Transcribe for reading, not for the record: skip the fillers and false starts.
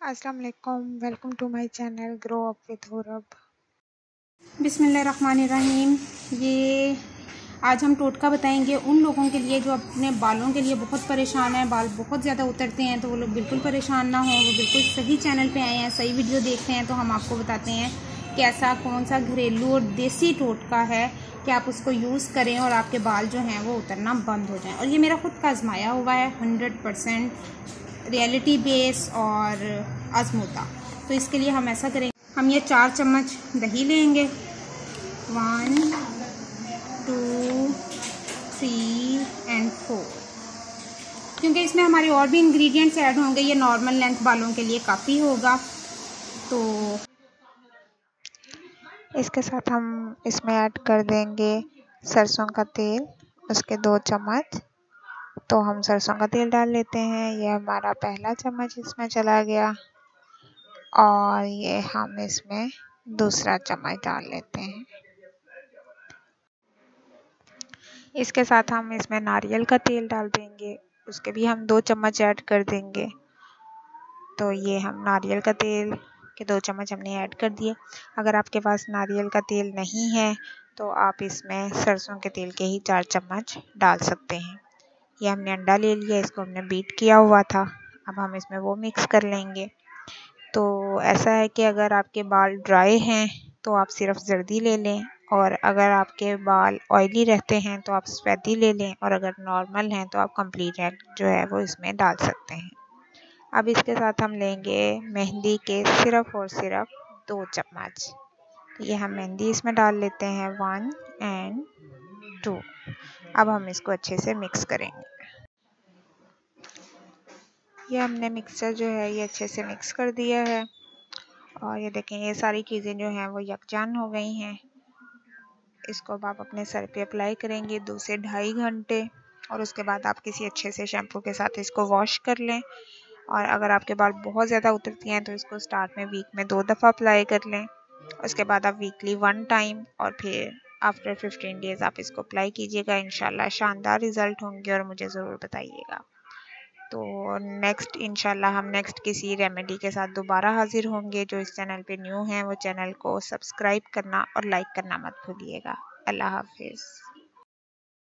अस्सलाम वालेकुम, welcome to my channel grow up with हुरब। बिस्मिल्लाहिर्रहमानिर्रहीम। ये आज हम टोटका बताएंगे उन लोगों के लिए जो अपने बालों के लिए बहुत परेशान हैं, बाल बहुत ज़्यादा उतरते हैं। तो वो लोग बिल्कुल परेशान ना हो, वो बिल्कुल सही चैनल पे आए हैं, सही वीडियो देख रहे हैं। तो हम आपको बताते हैं कैसा कौन सा घरेलू और देसी टोटका है कि आप उसको यूज़ करें और आपके बाल जो हैं वो उतरना बंद हो जाएं। और ये मेरा खुद का आजमाया हुआ है, 100% रियलिटी बेस और आजमूदा। तो इसके लिए हम ऐसा करेंगे, हम ये 4 चम्मच दही लेंगे, 1 2 3 एंड 4, क्योंकि इसमें हमारे और भी इंग्रेडिएंट्स ऐड होंगे। ये नॉर्मल लेंथ बालों के लिए काफ़ी होगा। तो इसके साथ हम इसमें ऐड कर देंगे सरसों का तेल, उसके 2 चम्मच। तो हम सरसों का तेल डाल लेते हैं। ये हमारा पहला चम्मच इसमें चला गया और ये हम इसमें दूसरा चम्मच डाल लेते हैं। इसके साथ हम इसमें नारियल का तेल डाल देंगे, उसके भी हम 2 चम्मच ऐड कर देंगे। तो ये हम नारियल का तेल के 2 चम्मच हमने ऐड कर दिए। अगर आपके पास नारियल का तेल नहीं है तो आप इसमें सरसों के तेल के ही 4 चम्मच डाल सकते हैं। ये हमने अंडा ले लिया, इसको हमने बीट किया हुआ था। अब हम इसमें वो मिक्स कर लेंगे। तो ऐसा है कि अगर आपके बाल ड्राई हैं तो आप सिर्फ जर्दी ले लें, और अगर आपके बाल ऑयली रहते हैं तो आप सफ़ेदी ले लें, और अगर नॉर्मल हैं तो आप कंप्लीट जो है वो इसमें डाल सकते हैं। अब इसके साथ हम लेंगे मेहंदी के सिर्फ और सिर्फ 2 चम्मच। तो ये हम मेहंदी इसमें डाल लेते हैं, 1 एंड 2। अब हम इसको अच्छे से मिक्स करेंगे। ये हमने मिक्सचर जो है ये अच्छे से मिक्स कर दिया है, और ये देखें ये सारी चीज़ें जो हैं वो यकजान हो गई हैं। इसको अब आप अपने सर पे अप्लाई करेंगे 2 से 2.5 घंटे, और उसके बाद आप किसी अच्छे से शैम्पू के साथ इसको वॉश कर लें। और अगर आपके बाल बहुत ज़्यादा उतरती हैं तो इसको स्टार्ट में वीक में 2 दफ़ा अप्लाई कर लें। उसके बाद आप वीकली 1 टाइम, और फिर आफ्टर 15 डेज़ आप इसको अप्लाई कीजिएगा। इंशाल्लाह शानदार रिज़ल्ट होंगे और मुझे ज़रूर बताइएगा। तो इंशाल्लाह हम नेक्स्ट किसी रेमेडी के साथ दोबारा हाजिर होंगे। जो इस चैनल पे न्यू हैं वो चैनल को सब्सक्राइब करना और लाइक करना मत भूलिएगा। अल्लाह हाफिज़।